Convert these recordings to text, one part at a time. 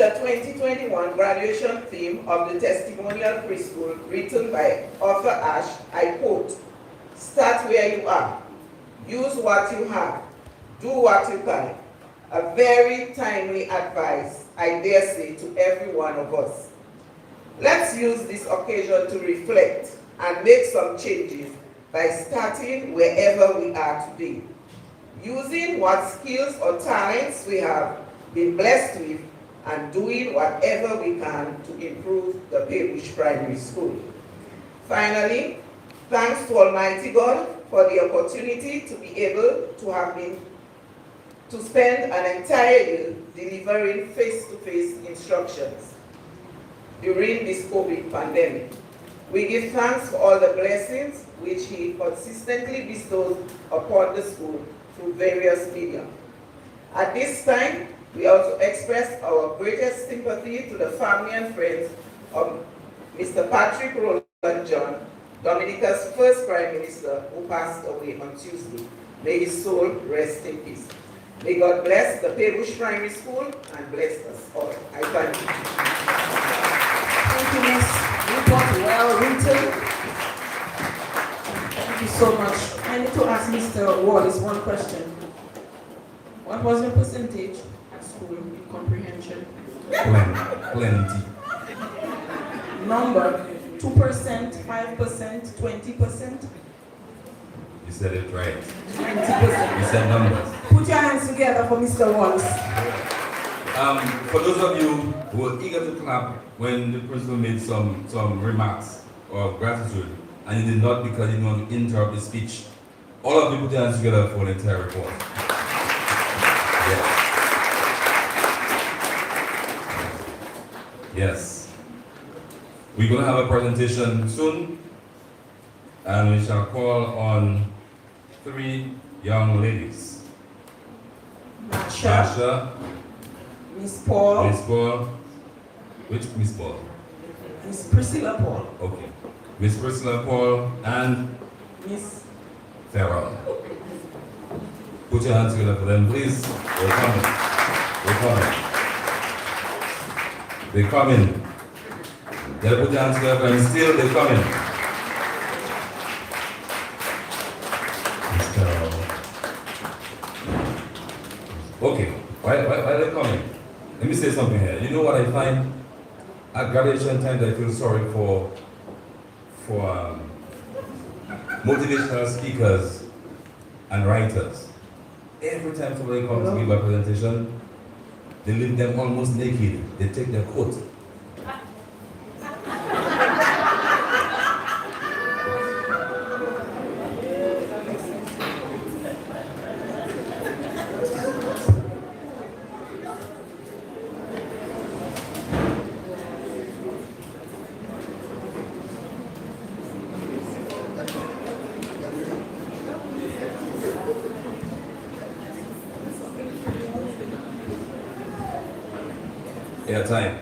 the 2021 graduation theme of the testimonial preschool written by Arthur Ashe, I quote, "Start where you are, use what you have, do what you can." A very timely advice, I dare say, to every one of us. Let's use this occasion to reflect and make some changes by starting wherever we are today, using what skills or talents we have been blessed with and doing whatever we can to improve the Paybush Primary School. Finally, thanks to Almighty God for the opportunity to be able to spend an entire year delivering face-to-face instructions during this COVID pandemic. We give thanks for all the blessings which He consistently bestows upon the school through various media. At this time, we also express our greatest sympathy to the family and friends of Mr. Patrick Rowland John, Dominica's first Prime Minister, who passed away on Tuesday. May his soul rest in peace. May God bless the Paybush Primary School and bless us all. I thank you. Thank you, Ms. Report, well written. Thank you so much. I need to ask Mr. Wallace one question. What was your percentage at school in comprehension? Plenty. Number, 2%, 5%, 20%? You said it right. 20%. You said numbers. Put your hands together for Mr. Wallace. For those of you who were eager to clap when the principal made some remarks of gratitude, and you did not because you didn't want to interrupt the speech, all of you put your hands together for the entire report. Yes. Yes. We're going to have a presentation soon, and we shall call on 3 young ladies. Masha, Miss Paul. Miss Paul. Which Miss Paul? Miss Priscilla Paul. Okay. Miss Priscilla Paul and Miss Farrell. Put your hands together for them, please. They're coming. They're coming. They're coming. You gotta put your hands together and still they're coming. Okay, why are they coming? Let me say something here. You know what I find? At graduation times I feel sorry for motivational speakers and writers. Every time somebody comes to give a presentation, they leave them almost naked. They take their coat. Time.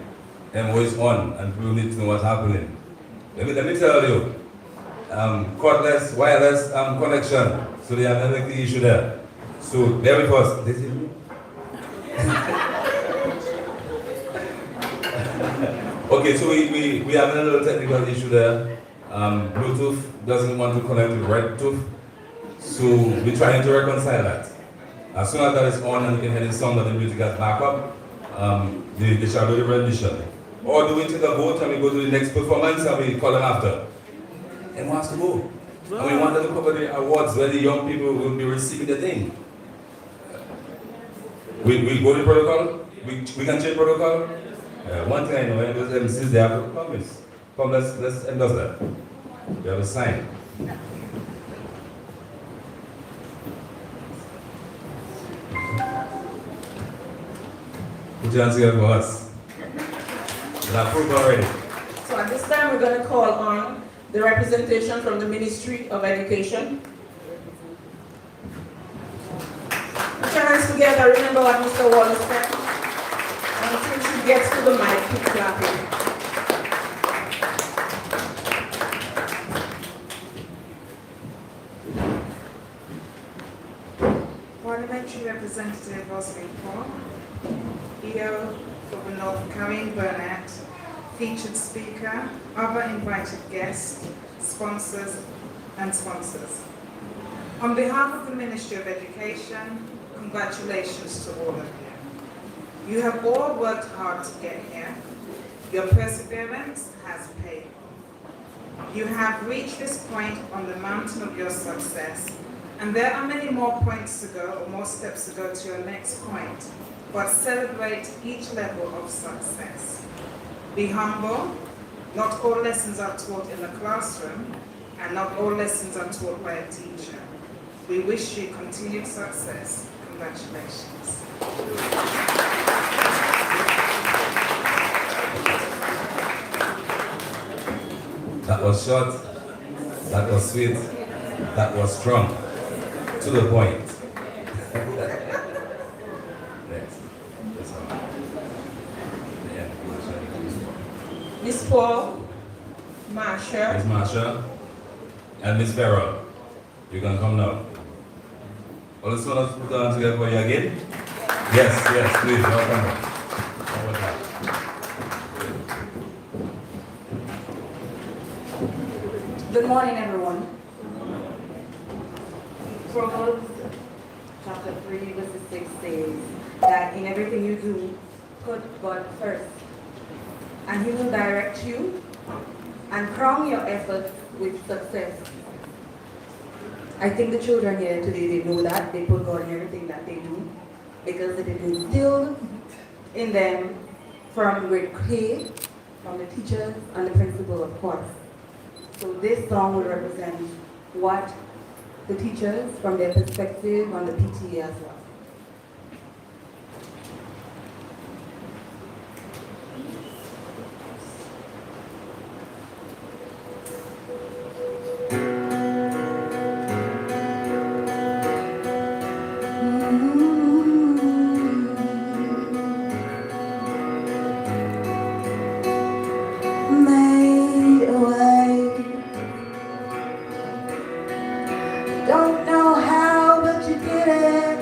MO is on and people need to know what's happening. Let me tell you, cordless, wireless connection. So they have everything issue there. So bear with us. This is me. Okay, so we have a little technical issue there. Bluetooth doesn't want to connect with Redtooth. So we're trying to reconcile that. As soon as that is on and you can hear the sound of the music as backup, they shall do the rendition. Or do we take a vote and we go to the next performance and we call them after? And who has to go? And we want them to cover the awards where the young people will be receiving the thing. We go to protocol? We can change protocol? One thing I know, when those MCs, they have to promise. Come, let's endorse that. We have a sign. Put your hands together for us. It's approved already. So at this time, we're going to call on the representation from the Ministry of Education. Put your hands together. Remember what Mr. Wallace said. And until she gets to the mic, keep clapping. Parliamentary Representative Rosemary Paul, EO Governor Karen Burnett, featured speaker, other invited guests, sponsors, and sponsors. On behalf of the Ministry of Education, congratulations to all of you. You have all worked hard to get here. Your perseverance has paid. You have reached this point on the mountain of your success, and there are many more points to go, or more steps to go to your next point, but celebrate each level of success. Be humble. Not all lessons are taught in the classroom, and not all lessons are taught by a teacher. We wish you continued success. Congratulations. That was short, that was sweet, that was strong. To the point. Next. Miss Paul, Marsha, Miss Marsha and Miss Farrell. You can come now. All the students put down together for you again? Yes, please, welcome. Good morning, everyone. Proverbs chapter 3, verse 6 says that in everything you do, put God first, and He will direct you and crown your efforts with success. I think the children here today, they know that. They put God in everything that they do because it is instilled in them from grade K, from the teachers and the principal, of course. So this song will represent what the teachers, from their perspective on the PTA as well. Made a way. Don't know how, but you did it.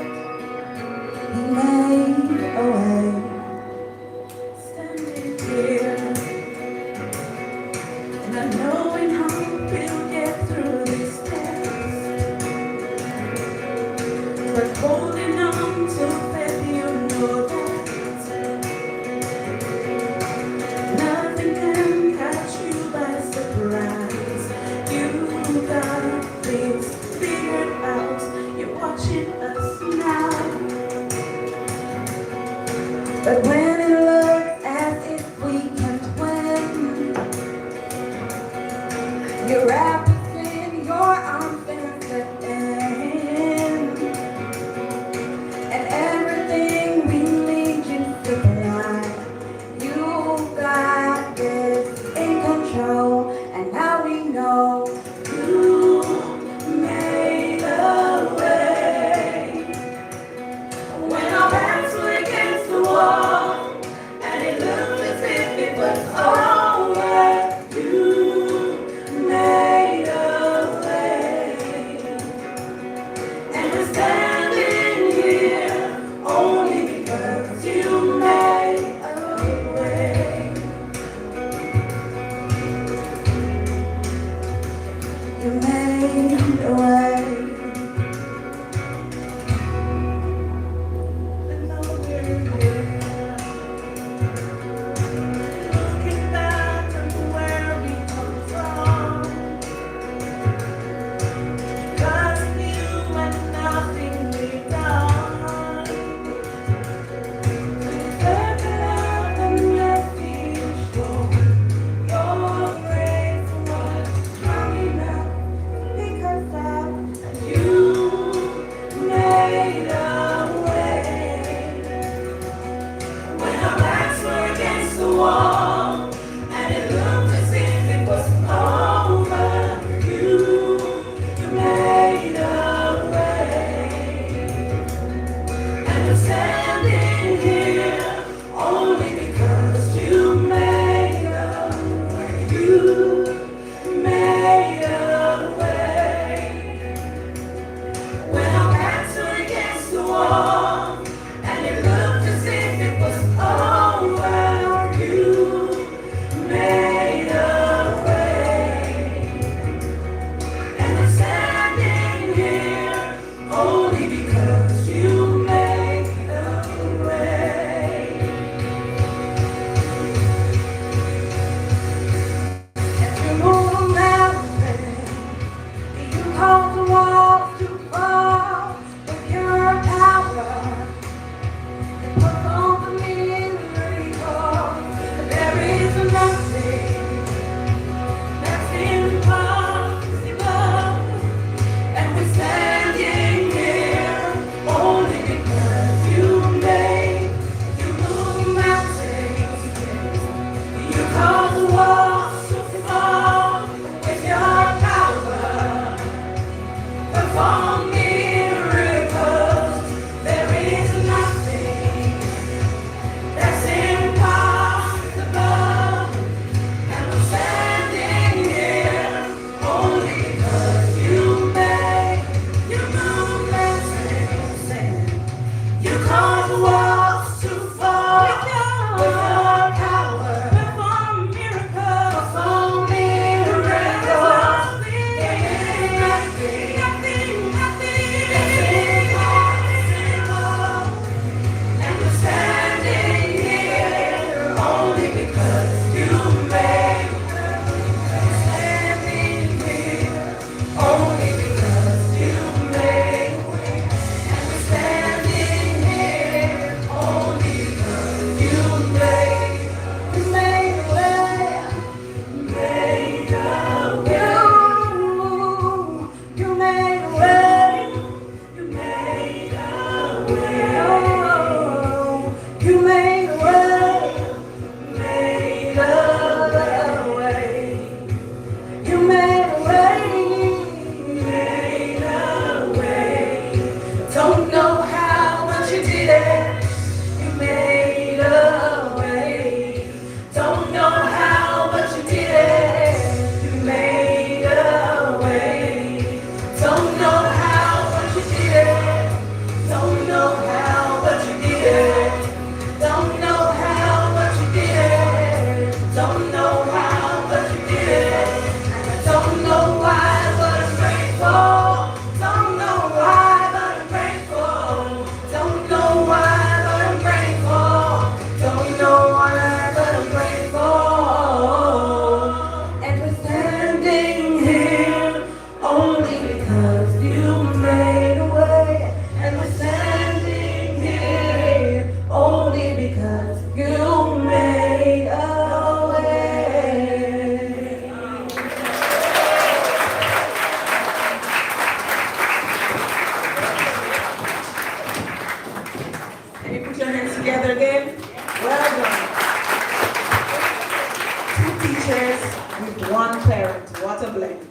blend.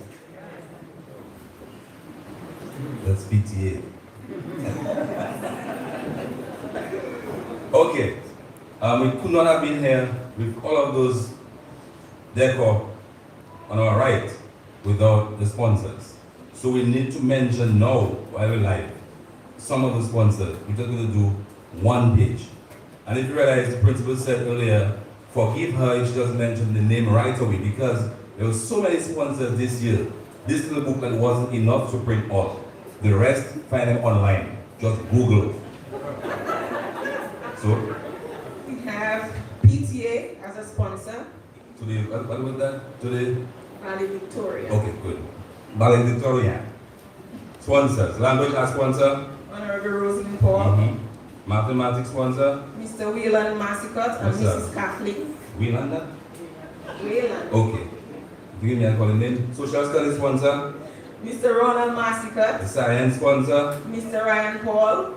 That's PTA. Okay. We could not have been here with all of those decor on our right without the sponsors. So we need to mention now, while we're live, some of the sponsors. We're just going to do one page. And if you realize, the principal said earlier, forgive her if she doesn't mention the name right away, because there were so many sponsors this year. This little booklet wasn't enough to print all. The rest, find them online. Just Google. So, We have PTA as a sponsor, today, what was that? Today? Valedictorian. Okay, good. Valedictorian. Sponsors. Language as sponsor. Honorable Rosalind Paul, Mathematics sponsor. Mr. Whelan Massicott, and Yes, sir. Mrs. Kathleen Whelan that? Whelan. Okay. Give me a call name. Social studies sponsor. Mr. Ronald Massicott, Science sponsor. Mr. Ryan Paul,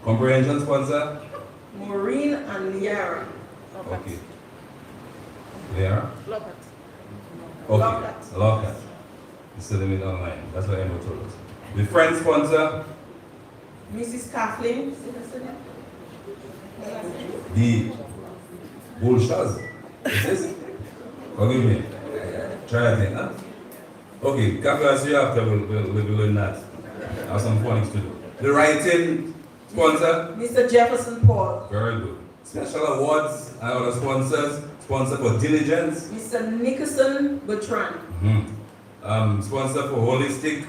Comprehension sponsor. Maureen and Liara. Okay. There. Lockhart. Okay. Lockhart. Lockhart. You still doing it online. That's what Emma told us. The friend sponsor. Mrs. Kathleen. The Bullshaz. Is this? Forgive me. Try again, huh? Okay, Kaka, see you after we'll learn that. I have some phonics to do. The writing sponsor. Mr. Jefferson Paul, Very good. Special awards and other sponsors. Sponsor for diligence. Mr. Nicholson Bertrand, Sponsor for holistic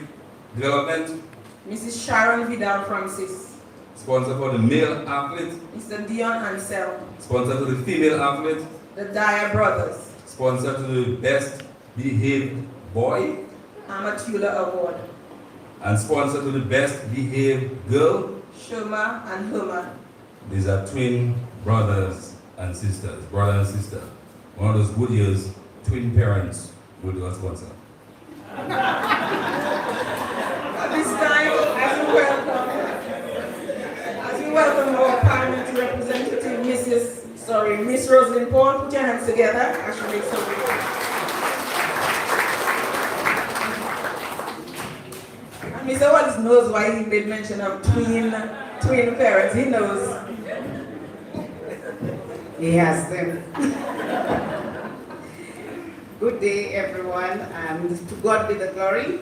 development. Mrs. Sharon Vidal Francis, Sponsor for the male athlete. Mr. Dion Ansel, Sponsor to the female athlete. the Dyer brothers, Sponsor to the best behaved boy. Amatula Award, And sponsor to the best behaved girl. Shoma and Huma. These are twin brothers and sisters. Brother and sister. One of those good years, twin parents will do a sponsor. At this time, as we welcome our parliamentary representative, Miss Rosalind Paul, put your hands together as she makes her way. And Mr. Wallace knows why he made mention of twin parents. He knows. He has them. Good day, everyone, and to God be the glory.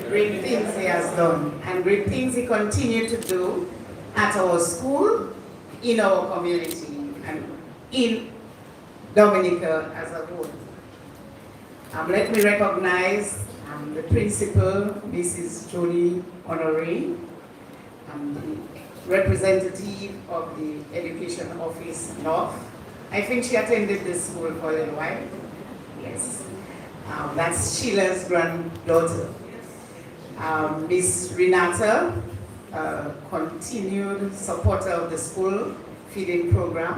Great things He has done, and great things He continues to do at our school, in our community, and in Dominica as a whole. Let me recognize the principal, Mrs. Joni Honoré, the representative of the Education Office North. I think she attended this school for a little while. Yes. That's Sheila's granddaughter. Miss Renata, continued supporter of the school feeding program,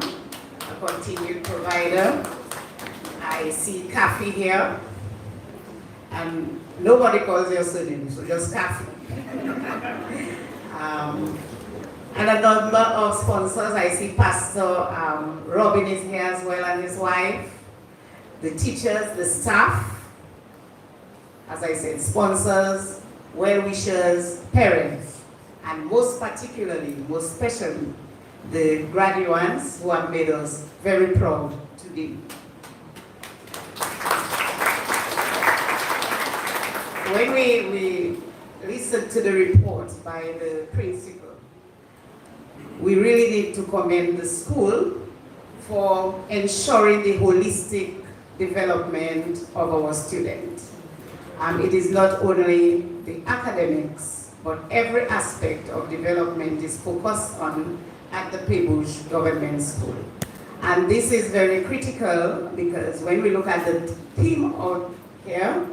a continued provider. I see Kathy here, and nobody calls your surname, so just Kathy. And a number of sponsors. I see Pastor Robin is here as well, and his wife, the teachers, the staff, as I said, sponsors, well-wishers, parents, and most particularly, most especially, the graduates who have made us very proud today. When we listened to the report by the principal, we really need to commend the school for ensuring the holistic development of our students. It is not only the academics, but every aspect of development is focused on at the Pebush Government School. And this is very critical because when we look at the theme out here,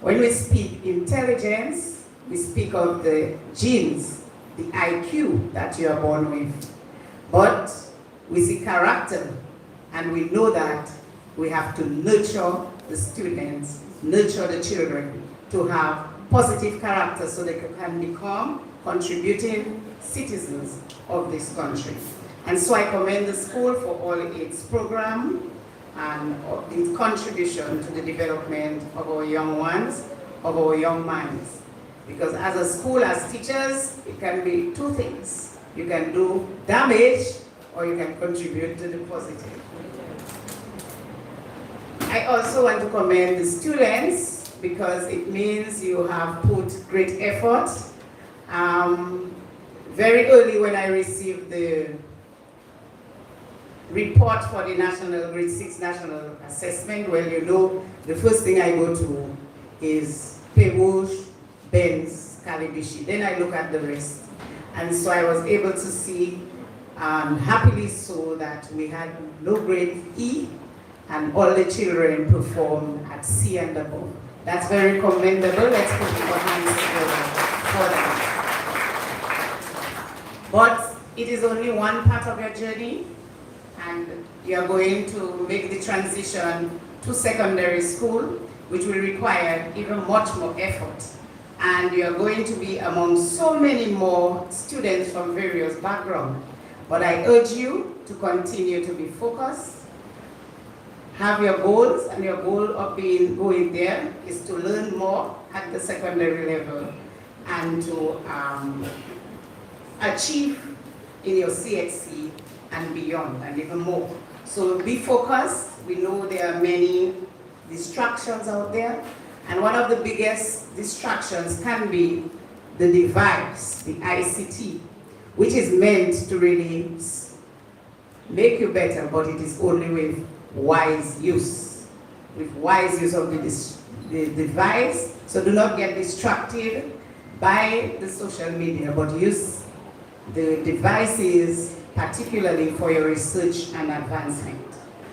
when we speak intelligence, we speak of the genes, the IQ that you are born with. But we see character, and we know that we have to nurture the students, nurture the children to have positive character so they can become contributing citizens of this country. And so I commend the school for all its program, and its contribution to the development of our young ones, of our young minds. Because as a school, as teachers, it can be two things. You can do damage or you can contribute to the positive. I also want to commend the students because it means you have put great effort. Very early when I received the report for the grade 6 national assessment, well, you know, the first thing I go to is Perouge, Benz, Calibishi. Then I look at the rest. And so I was able to see, happily so, that we had low grade E and all the children performed at C and above. That's very commendable. Let's put our hands together for that. But it is only one part of your journey, and you're going to make the transition to secondary school, which will require even much more effort. And you're going to be among so many more students from various backgrounds. But I urge you to continue to be focused, have your goals, and your goal of going there is to learn more at the secondary level and to achieve in your CXC and beyond, and even more. So be focused. We know there are many distractions out there, and one of the biggest distractions can be the device, the ICT, which is meant to really make you better, but it is only with wise use. With wise use of the device. So do not get distracted by the social media, but use the devices particularly for your research and advancement.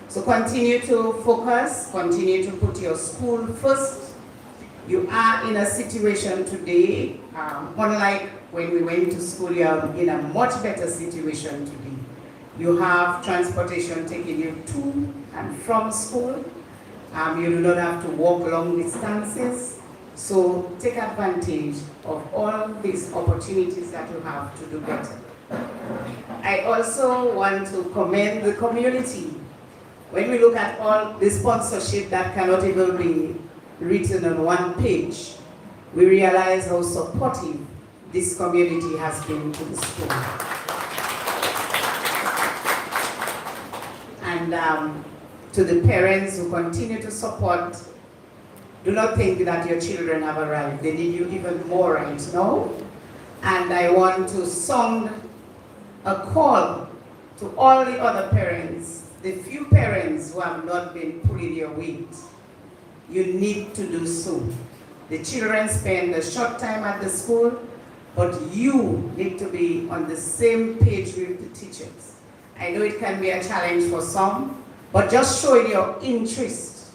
So continue to focus, continue to put your school first. You are in a situation today, unlike when we went to school, you are in a much better situation today. You have transportation taking you to and from school. You do not have to walk long distances. So take advantage of all these opportunities that you have to do better. I also want to commend the community. When we look at all the sponsorship that cannot even be written on one page, we realize how supportive this community has been to the school. And to the parents who continue to support, do not think that your children have arrived. They need you even more right now. And I want to sound a call to all the other parents, the few parents who have not been pulling your weight. You need to do so. The children spend a short time at the school, but you need to be on the same page with the teachers. I know it can be a challenge for some, but just showing your interest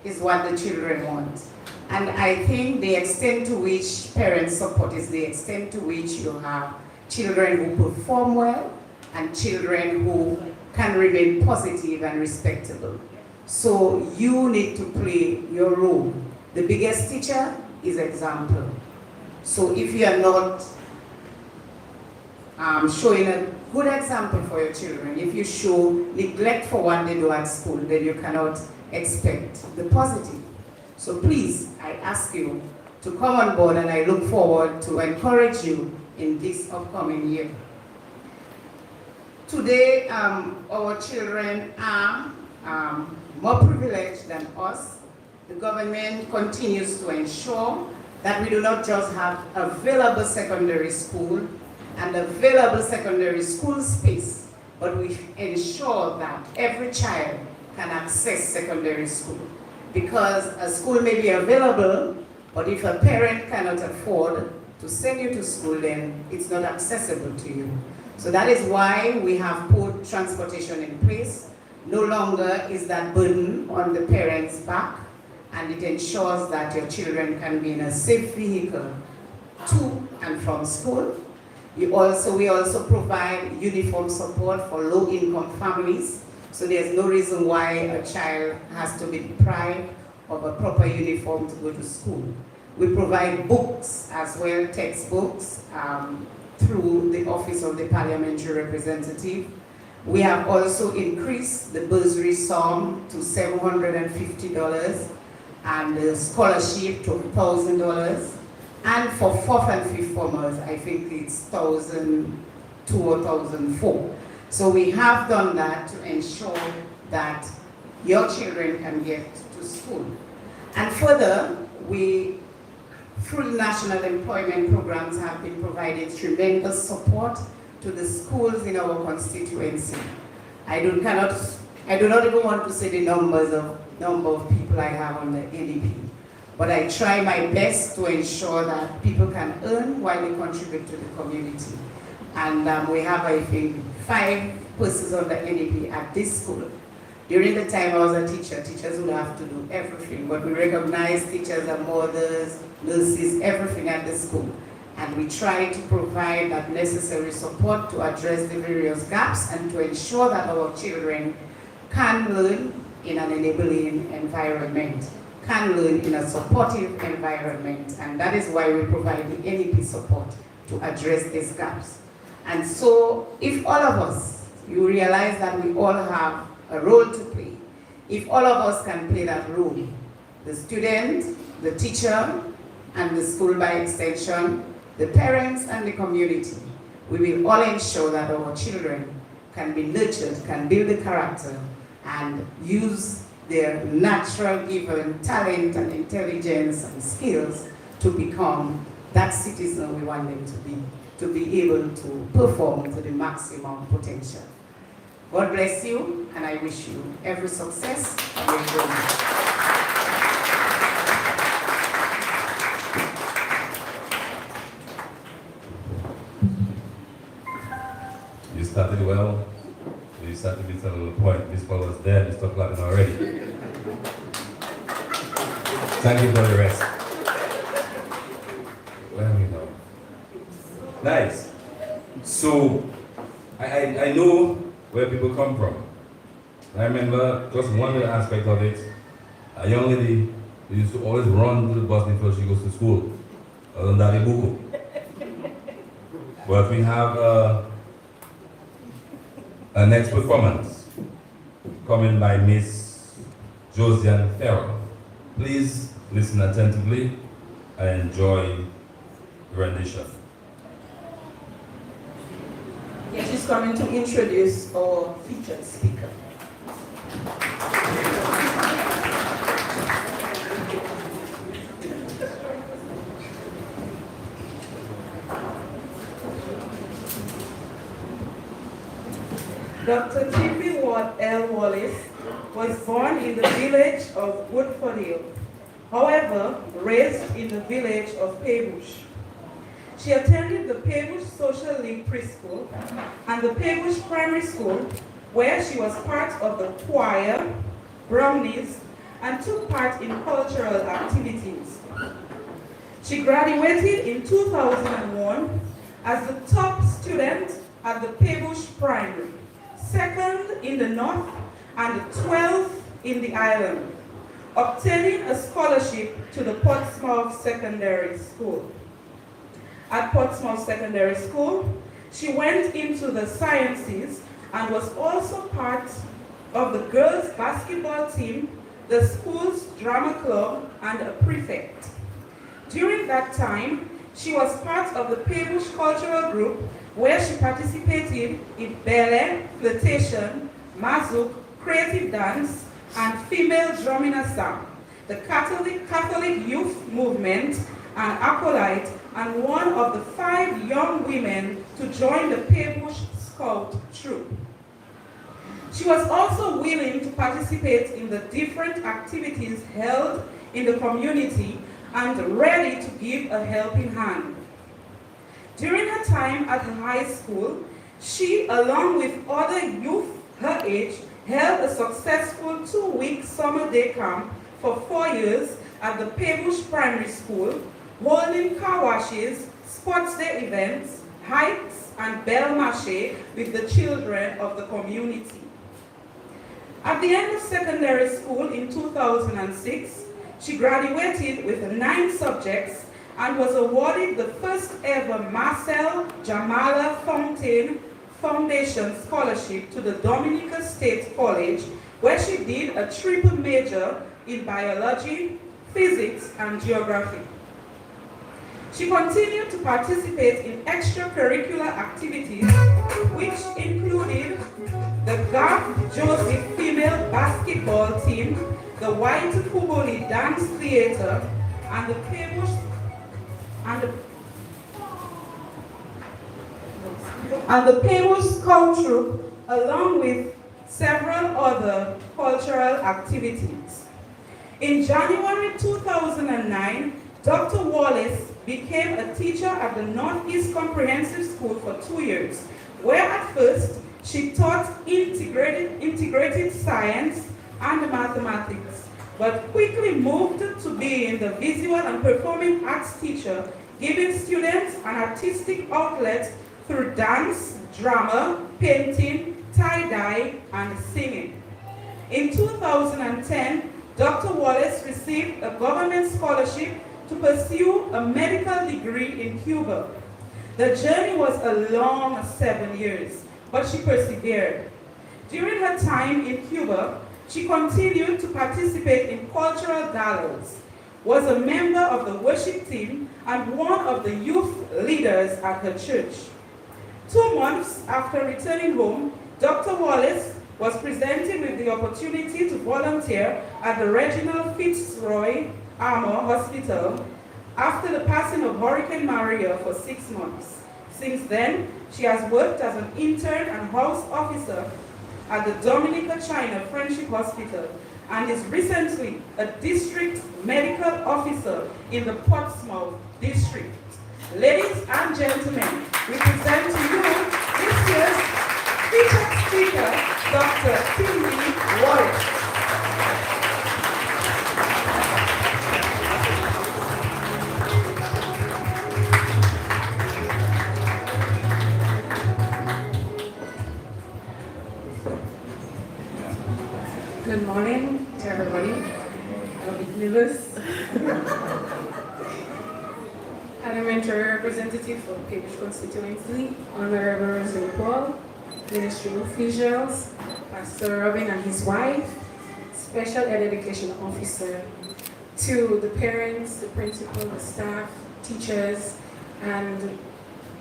is what the children want. And I think the extent to which parents support is the extent to which you have children who perform well and children who can remain positive and respectable. So you need to play your role. The biggest teacher is example. So if you are not showing a good example for your children, if you show neglect for what they do at school, then you cannot expect the positive. So please, I ask you to come on board, and I look forward to encourage you in this upcoming year. Today, our children are more privileged than us. The government continues to ensure that we do not just have available secondary school and available secondary school space, but we ensure that every child can access secondary school. Because a school may be available, but if a parent cannot afford to send you to school, then it's not accessible to you. So that is why we have put transportation in place. No longer is that burden on the parents' back, and it ensures that your children can be in a safe vehicle to and from school. We also provide uniform support for low-income families, so there's no reason why a child has to be deprived of a proper uniform to go to school. We provide books as well, textbooks, through the Office of the Parliamentary Representative. We have also increased the bursary sum to $750 and the scholarship to $1,000. And for 4th and 5th formers, I think it's 1,002 or 1,004. So we have done that to ensure that your children can get to school. And further, we, through the national employment programs, have been providing tremendous support to the schools in our constituency. I do not even want to say the number of people I have on the NEP, but I try my best to ensure that people can earn while they contribute to the community. And we have, I think, 5 persons on the NEP at this school. During the time I was a teacher, teachers would have to do everything, but we recognize teachers are mothers, nurses, everything at the school. And we try to provide that necessary support to address the various gaps and to ensure that our children can learn in an enabling environment, can learn in a supportive environment. And that is why we provide the NEP support to address these gaps. And so if all of us, you realize that we all have a role to play. If all of us can play that role, the student, the teacher, and the school by extension, the parents and the community, we will all ensure that our children can be nurtured, can build the character, and use their natural given talent and intelligence and skills to become that citizen we want them to be able to perform to the maximum potential. God bless you, and I wish you every success on your journey. You started well. You started with a little point. This ball was there. You stopped clapping already. Thank you for the rest. Where are we now? Nice. So, I know where people come from. I remember just one little aspect of it. A young lady who used to always run to the bus before she goes to school. On Daddy Buku. But we have a next performance coming by Miss Josiane Farrell. Please listen attentively and enjoy the rendition. Yes, she's coming to introduce our featured speaker. Dr. T.P. Ward L. Wallace was born in the village of Woodford Hill, however, raised in the village of Paybush. She attended the Paybush Social League Preschool and the Paybush Primary School, where she was part of the choir, brownies, and took part in cultural activities. She graduated in 2001 as the top student at the Paybush Primary, second in the North and 12th in the island, obtaining a scholarship to the Portsmouth Secondary School. At Portsmouth Secondary School, she went into the sciences and was also part of the girls' basketball team, the school's drama club, and a prefect. During that time, she was part of the Paybush Cultural Group, where she participated in ballet, flirtation, mazouk, creative dance, and female drumming ensemble, the Catholic youth movement, an acolyte, and one of the 5 young women to join the Paybush Scout troop. She was also willing to participate in the different activities held in the community and ready to give a helping hand. During her time at high school, she, along with other youth her age, held a successful 2-week summer day camp for 4 years at the Paybush Primary School, holding car washes, sports day events, hikes, and belle marché with the children of the community. At the end of secondary school in 2006, she graduated with 9 subjects and was awarded the first ever Marcel Jamala Fountain Foundation scholarship to the Dominica State College, where she did a triple major in biology, physics, and geography. She continued to participate in extracurricular activities, which included the Garth Joseph female basketball team, the White Kuboli Dance Theater, and the Peebush Scout Troop, along with several other cultural activities. In January 2009, Dr. Wallace became a teacher at the Northeast Comprehensive School for 2 years, where at first she taught integrated science and mathematics, but quickly moved to being the visual and performing arts teacher, giving students an artistic outlet through dance, drama, painting, tie-dye, and singing. In 2010, Dr. Wallace received a government scholarship to pursue a medical degree in Cuba. The journey was a long 7 years, but she persevered. During her time in Cuba, she continued to participate in cultural galas, was a member of the worship team, and one of the youth leaders at her church. 2 months after returning home, Dr. Wallace was presented with the opportunity to volunteer at the Reginald Fitzroy Armour Hospital after the passing of Hurricane Maria for 6 months. Since then, she has worked as an intern and house officer at the Dominica China Friendship Hospital and is recently a district medical officer in the Portsmouth district. Ladies and gentlemen, we present to you this year's featured speaker, Dr. Cindy Wallace. Good morning to everybody. I'm Nicholas. Parliamentary representative for Peebush constituency, Honorable Rosemary Paul, Ministry officials, Pastor Robin and his wife, Special Ed Education Officer, to the parents, the principal, the staff, teachers, and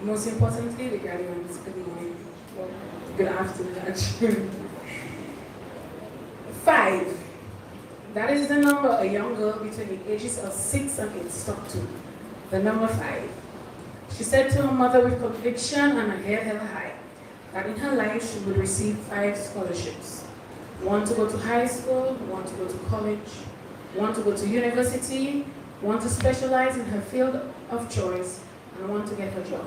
most importantly, the graduates. Good morning. Well, good afternoon, actually. 5. That is the number a young girl between the ages of 6 and 8 stuck to. The number 5. She said to her mother with conviction and her head held high that in her life she would receive 5 scholarships. 1 to go to high school, 1 to go to college, 1 to go to university, 1 to specialize in her field of choice, and 1 to get her job.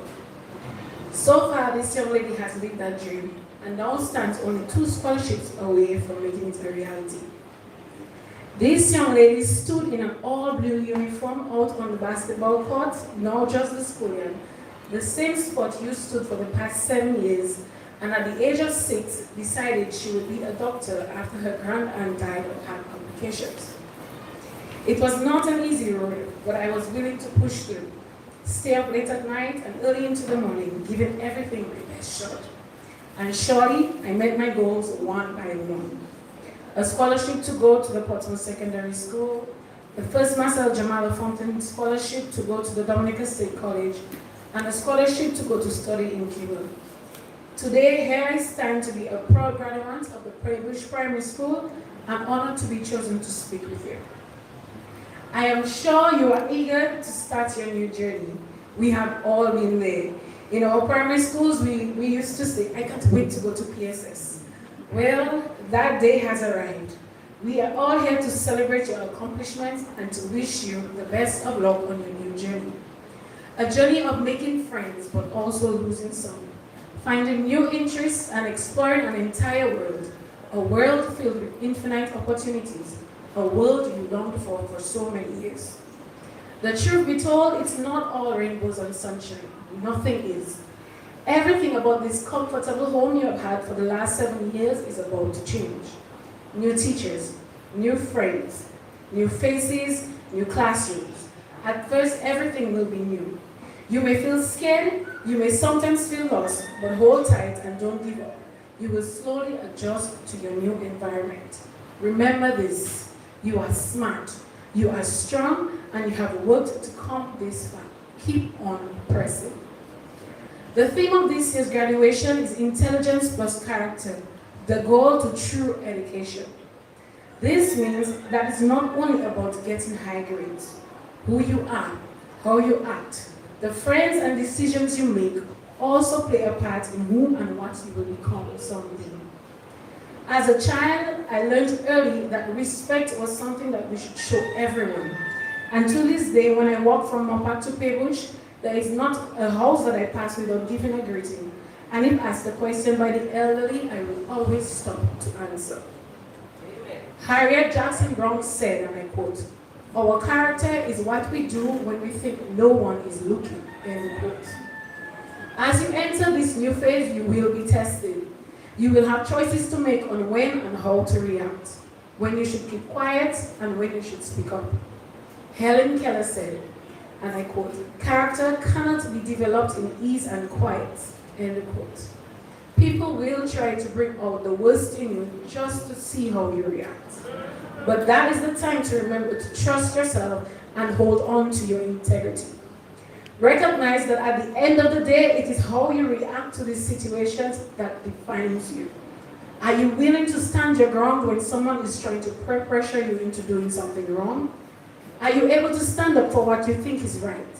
So far, this young lady has lived that dream and now stands only 2 scholarships away from making it a reality. This young lady stood in an all-blue uniform out on the basketball court, now just the schoolyard, the same spot you stood for the past 7 years, and at the age of 6, decided she would be a doctor after her grandaunt died of heart complications. It was not an easy road, but I was willing to push through, stay up late at night and early into the morning, giving everything my best shot. And surely, I met my goals one by one. A scholarship to go to the Portsmouth Secondary School, the first Marcel Jamala Fountain scholarship to go to the Dominica State College, and a scholarship to go to study in Cuba. Today, here I stand to be a proud graduate of the Peebush Primary School. I'm honored to be chosen to speak with you. I am sure you are eager to start your new journey. We have all been there. In our primary schools, we used to say, I can't wait to go to PSS. Well, that day has arrived. We are all here to celebrate your accomplishments and to wish you the best of luck on your new journey. A journey of making friends, but also losing some. Finding new interests and exploring an entire world. A world filled with infinite opportunities. A world you longed for so many years. The truth be told, it's not all rainbows and sunshine. Nothing is. Everything about this comfortable home you have had for the last 7 years is about to change. New teachers, new friends, new faces, new classrooms. At first, everything will be new. You may feel scared, You may sometimes feel lost, but hold tight and don't give up. You will slowly adjust to your new environment. Remember this, you are smart, you are strong, and you have worked to come this far. Keep on pressing. The theme of this year's graduation is intelligence plus character, the goal to true education. This means that it's not only about getting high grades. Who you are, how you act, the friends and decisions you make also play a part in who and what you will become someday. As a child, I learned early that respect was something that we should show everyone. And to this day, when I walk from Mopak to Pebush, there is not a house that I pass without giving a greeting. And if asked a question by the elderly, I will always stop to answer. Amen. Harriet Jackson Brown said, and I quote, "Our character is what we do when we think no one is looking," end quote. As you enter this new phase, you will be tested. You will have choices to make on when and how to react, when you should keep quiet and when you should speak up. Helen Keller said, and I quote, "Character cannot be developed in ease and quiet," end quote. People will try to bring out the worst in you just to see how you react. But that is the time to remember to trust yourself and hold on to your integrity. Recognize that at the end of the day, it is how you react to these situations that defines you. Are you willing to stand your ground when someone is trying to pressure you into doing something wrong? Are you able to stand up for what you think is right?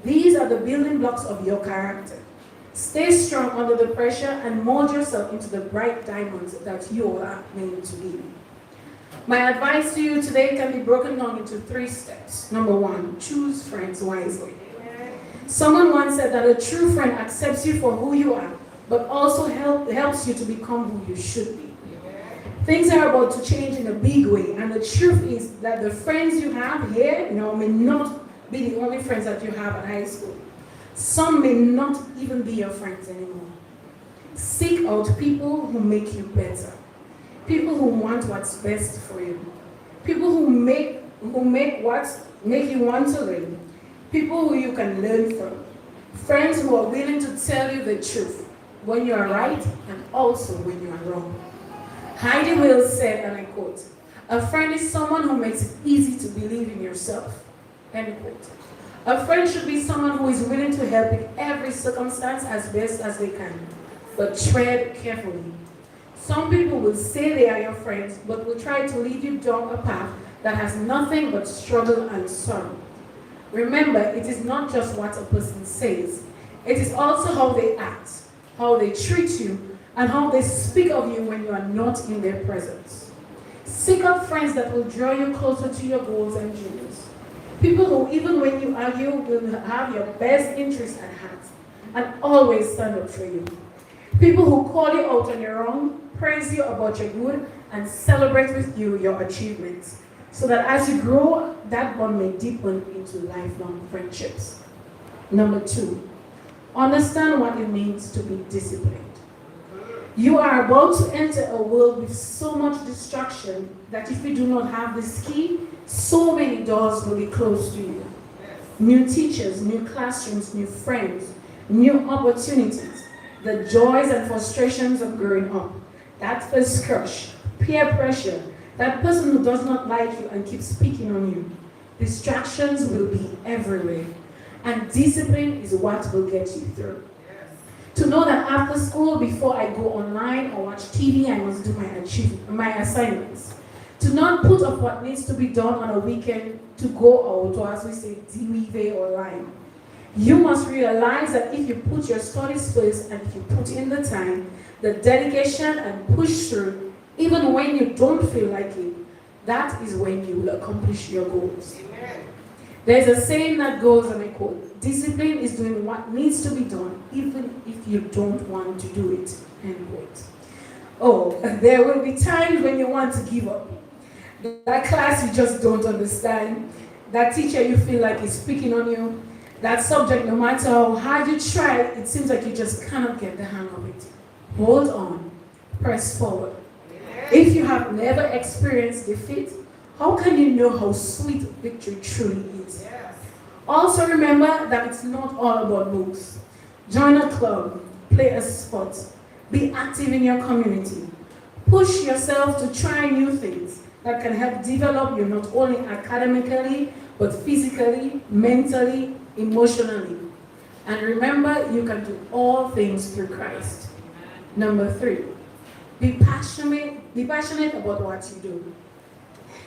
These are the building blocks of your character. Stay strong under the pressure and mold yourself into the bright diamonds that you are meant to be. My advice to you today can be broken down into 3 steps. Number 1, choose friends wisely. Someone once said that a true friend accepts you for who you are, but also helps you to become who you should be. Things are about to change in a big way, and the truth is that the friends you have here, may not be the only friends that you have at high school. Some may not even be your friends anymore. Seek out people who make you better. People who want what's best for you. People who make you want to learn. People who you can learn from. Friends who are willing to tell you the truth when you are right and also when you are wrong. Heidi Wills said, and I quote, "A friend is someone who makes it easy to believe in yourself," end quote. A friend should be someone who is willing to help in every circumstance as best as they can, but tread carefully. Some people will say they are your friends, but will try to lead you down a path that has nothing but struggle and sorrow. Remember, it is not just what a person says. It is also how they act, how they treat you, and how they speak of you when you are not in their presence. Seek out friends that will draw you closer to your goals and dreams. People who, even when you argue, will have your best interest at heart and always stand up for you. People who call you out on your wrong, praise you about your good, and celebrate with you your achievements, so that as you grow, that bond may deepen into lifelong friendships. Number 2, understand what it means to be disciplined. You are about to enter a world with so much distraction that if you do not have this key, so many doors will be closed to you. New teachers, new classrooms, new friends, new opportunities, the joys and frustrations of growing up, that first crush, peer pressure, that person who does not like you and keeps picking on you. Distractions will be everywhere, and discipline is what will get you through. To know that after school, before I go online or watch TV, I must do my assignments. To not put off what needs to be done on a weekend to go out, or as we say, diwive or line. You must realize that if you put your studies first and if you put in the time, the dedication and push through, even when you don't feel like it, that is when you will accomplish your goals. Amen. There's a saying that goes, and I quote, "Discipline is doing what needs to be done, even if you don't want to do it," end quote. Oh, there will be times when you want to give up. That class you just don't understand. That teacher you feel like is picking on you. That subject, no matter how hard you try, it seems like you just cannot get the hang of it. Hold on. Press forward. If you have never experienced defeat, how can you know how sweet victory truly is? Also remember that it's not all about books. Join a club, play a sport, be active in your community. Push yourself to try new things that can help develop you not only academically, but physically, mentally, emotionally. And remember, you can do all things through Christ. Number 3, be passionate about what you do.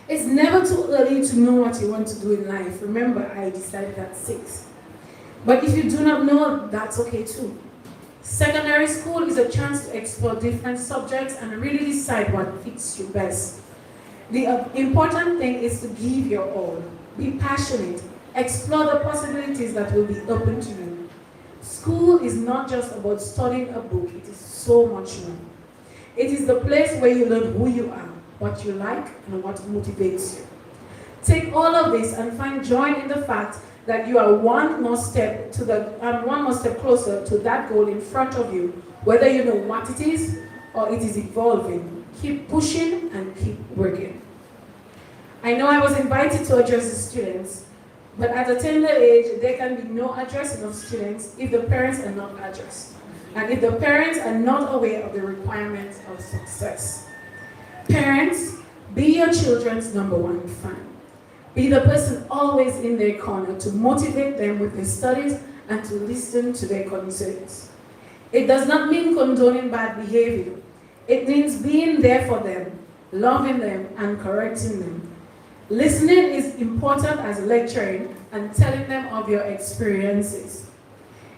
It's never too early to know what you want to do in life. Remember, I decided at 6. But if you do not know, that's okay too. Secondary school is a chance to explore different subjects and really decide what fits you best. The important thing is to give your all. Be passionate. Explore the possibilities that will be open to you. School is not just about studying a book. It is so much more. It is the place where you learn who you are, what you like, and what motivates you. Take all of this and find joy in the fact that you are one more step closer to that goal in front of you, whether you know what it is or it is evolving. Keep pushing and keep working. I know I was invited to address the students, but at a tender age, there can be no addressing of students if the parents are not addressed, and if the parents are not aware of the requirements of success. Parents, be your children's #1 fan. Be the person always in their corner to motivate them with their studies and to listen to their concerns. It does not mean condoning bad behavior. It means being there for them, loving them, and correcting them. Listening is important as lecturing and telling them of your experiences.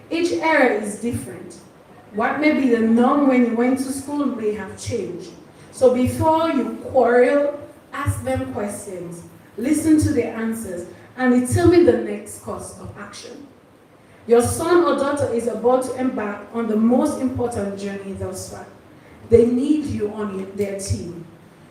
Each era is different. What may be the norm when you went to school may have changed. So before you quarrel, ask them questions. Listen to their answers and determine the next course of action. Your son or daughter is about to embark on the most important journey thus far. They need you on their team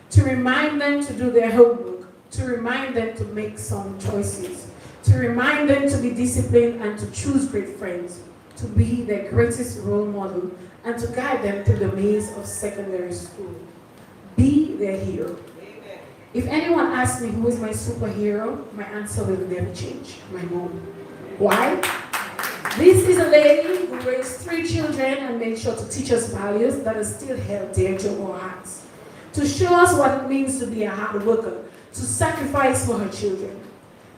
to remind them to do their homework, to remind them to make some choices, to remind them to be disciplined and to choose great friends, to be their greatest role model, and to guide them through the maze of secondary school. Be their hero. If anyone asks me who is my superhero, my answer will never change. My mom. Why? This is a lady who raised 3 children and made sure to teach us values that are still held dear to our hearts. To show us what it means to be a hard worker, to sacrifice for her children.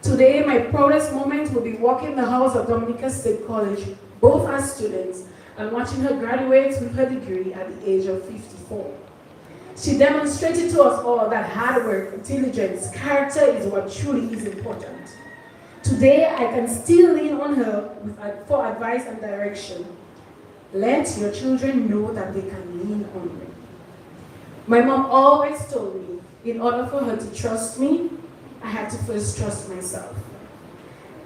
Today, my proudest moment will be walking the halls of Dominica State College, both as students, and watching her graduate with her degree at the age of 54. She demonstrated to us all that hard work, diligence, character is what truly is important. Today, I can still lean on her for advice and direction. Let your children know that they can lean on me. My mom always told me, in order for her to trust me, I had to first trust myself.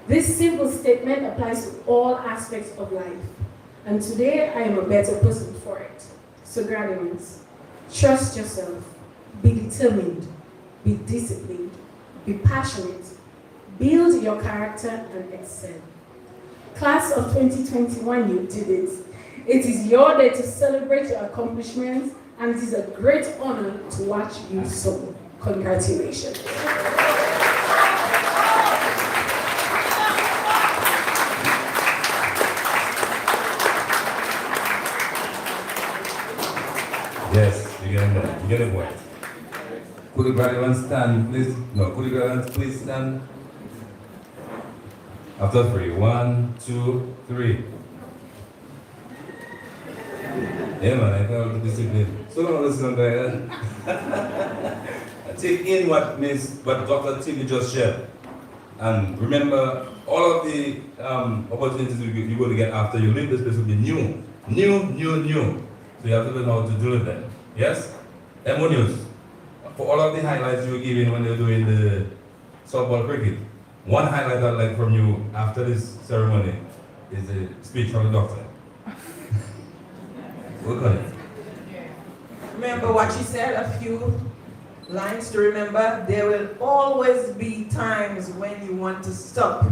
This simple statement applies to all aspects of life, and today I am a better person for it. So graduates, trust yourself, be determined, be disciplined, be passionate, build your character and excel. Class of 2021, you did it. It is your day to celebrate your accomplishments, and it is a great honor to watch you soar. Congratulations. Yes, you get it right. Could the graduates stand, please? No, could the graduates please stand? After 3, 1, 2, 3. Yeah, man, I thought the discipline. So don't listen to that. Take in what Dr. Tilly just shared. And remember, all of the opportunities you're going to get after you leave this place will be new. So you have to learn how to do them. Yes? EmoNews. For all of the highlights you were giving when you're doing the softball cricket, one highlight I'd like from you after this ceremony is a speech from the doctor. Work on it. Remember what she said, a few lines to remember. There will always be times when you want to stop,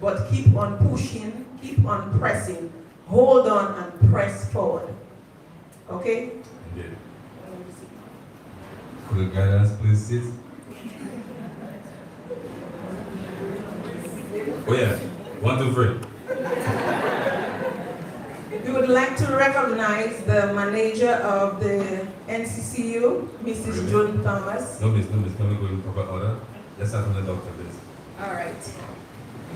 but keep on pushing, keep on pressing, hold on and press forward. Okay? Indeed. Could the guidance please sit? Oh yeah, 1, 2, 3. We would like to recognize the manager of the NCCU, Mrs. June Thomas. No, miss, can we go in proper order? Let's start from the doctor, please. All right.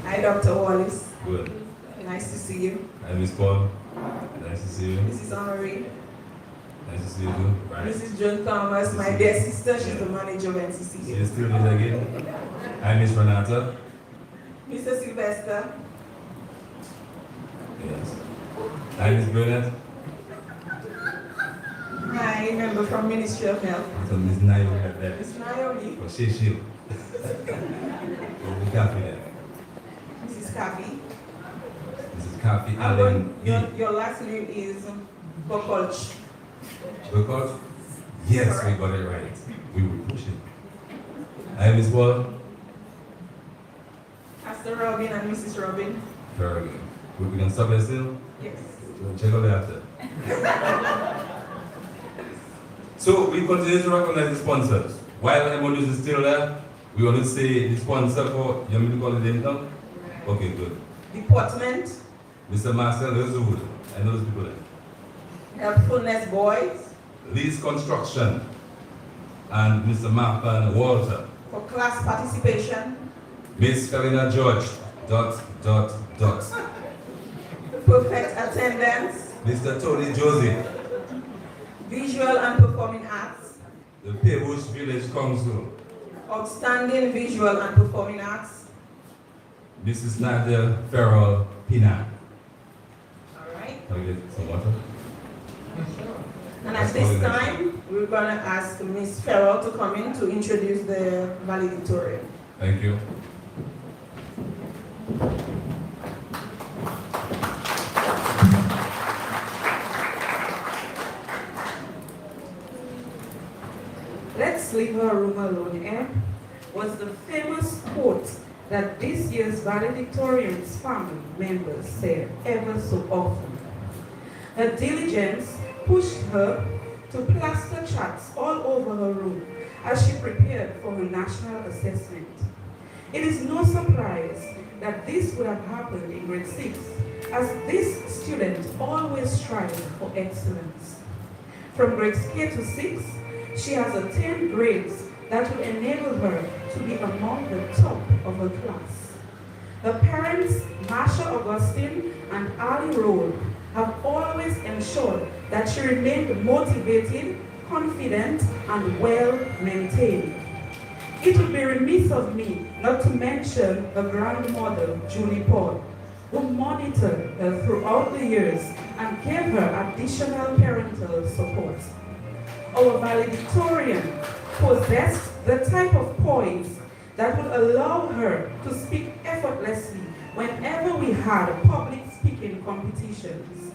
Hi, Dr. Wallace. Good. Nice to see you. Hi, Miss Paul. Nice to see you. Mrs. Honoré. Nice to see you too. Right. Mrs. June Thomas, my dear sister, she's the manager of NCCU. See you still here again. Hi, Miss Renata. Mr. Sylvester. Yes. Hi, Miss Burnett. Hi, member from Ministry of Health. So Miss Naomi have that. Miss Naomi. For she. We'll be happy there. Mrs. Kavi. Mrs. Kathy Allen. Your last name is Bokolch. Because? Yes, Correct. we got it right. We will push it. Hi, Miss Paul. Pastor Robin and Mrs. Robin. Very good. We can stop here still? Yes. We'll check out after. So we continue to recognize the sponsors. While EmoNews is still there, we want to say the sponsor for, you want me to call it name now? Okay, good. Deportment. Mr. Marcel Rezul. I know those people there. Helpfulness Boys. Lease Construction. And Mr. Martha Walter. For class participation. Miss Karina George. ... Perfect attendance. Mr. Tony Josie. Visual and performing arts. The Pebush Village Council. Outstanding visual and performing arts. Mrs. Nadia Farrell Pina. All right. Can we get some water? And at this time, we're going to ask Ms. Farrell to come in to introduce the valedictorian. Thank you. "Let's leave her room alone, eh?" was the famous quote that this year's valedictorian's family members said ever so often. Her diligence pushed her to plaster charts all over her room as she prepared for her national assessment. It is no surprise that this would have happened in grade 6, as this student always strived for excellence. From grades K to 6, she has attained grades that will enable her to be among the top of her class. Her parents, Marsha Augustine and Ali Road, have always ensured that she remained motivated, confident, and well-maintained. It would be remiss of me not to mention her grandmother, Julie Paul, who monitored her throughout the years and gave her additional parental support. Our valedictorian possessed the type of poise that would allow her to speak effortlessly whenever we had public speaking competitions.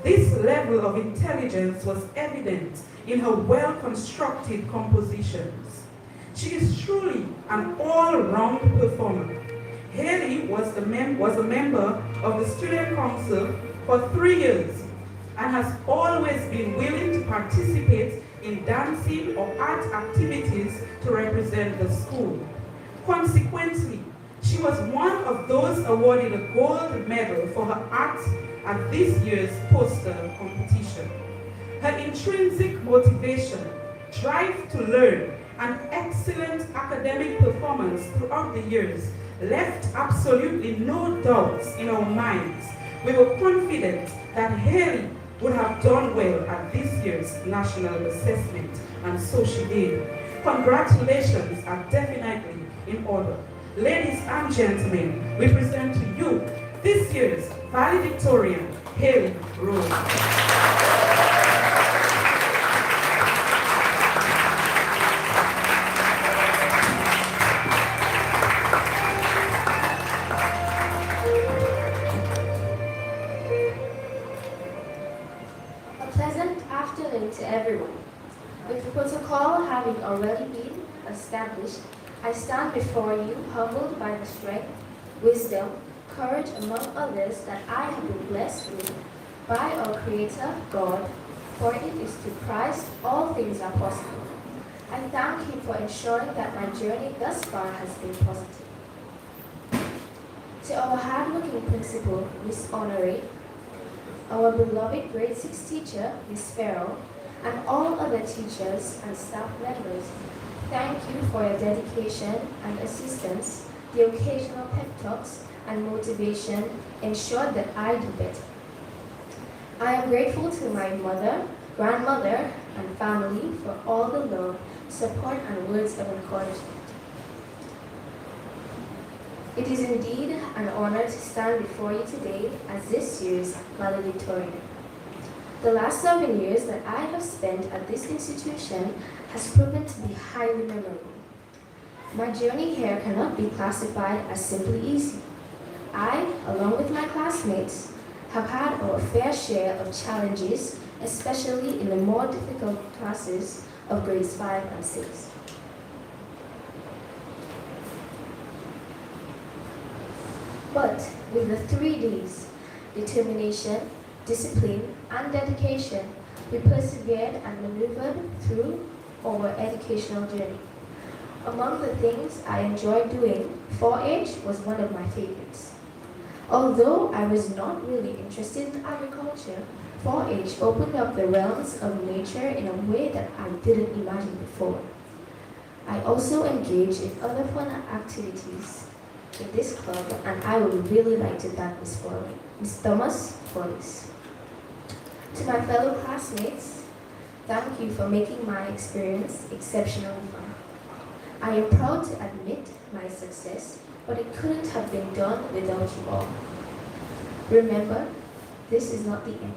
This level of intelligence was evident in her well-constructed compositions. She is truly an all-round performer. Haley was a member of the Student Council for 3 years and has always been willing to participate in dancing or art activities to represent the school. Consequently, she was one of those awarded a gold medal for her art at this year's poster competition. Her intrinsic motivation, drive to learn, and excellent academic performance throughout the years left absolutely no doubts in our minds. We were confident that Haley would have done well at this year's national assessment, and so she did. Congratulations are definitely in order. Ladies and gentlemen, we present to you this year's valedictorian, Haley Rose. To everyone. With the protocol having already been established, I stand before you humbled by the strength, wisdom, courage, among others, that I have been blessed with by our Creator, God, for it is to Christ all things are possible. I thank Him for ensuring that my journey thus far has been positive. To our hardworking principal, Miss Honoré, our beloved grade 6 teacher, Miss Farrell, and all other teachers and staff members, thank you for your dedication and assistance. The occasional pep talks and motivation ensured that I do better. I am grateful to my mother, grandmother, and family for all the love, support, and words of encouragement. It is indeed an honor to stand before you today as this year's valedictorian. The last 7 years that I have spent at this institution has proven to be highly memorable. My journey here cannot be classified as simply easy. I, along with my classmates, have had our fair share of challenges, especially in the more difficult classes of grades 5 and 6. But with the 3 Ds, determination, discipline, and dedication, we persevered and maneuvered through our educational journey. Among the things I enjoyed doing, 4-H was one of my favorites. Although I was not really interested in agriculture, 4-H opened up the realms of nature in a way that I didn't imagine before. I also engaged in other fun activities in this club, and I would really like to thank Ms. Thomas for this. To my fellow classmates, thank you for making my experience exceptionally fun. I am proud to admit my success, but it couldn't have been done without you all. Remember, this is not the end.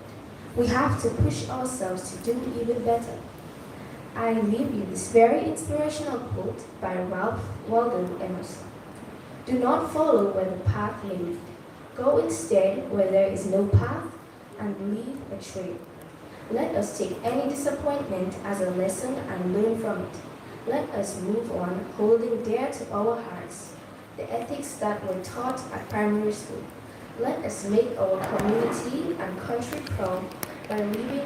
We have to push ourselves to do even better. I leave you this very inspirational quote by Ralph Waldo Emerson. Do not follow where the path may lead. Go instead where there is no path and leave a trail. Let us take any disappointment as a lesson and learn from it. Let us move on, holding dear to our hearts the ethics that were taught at primary school. Let us make our community and country proud by leaving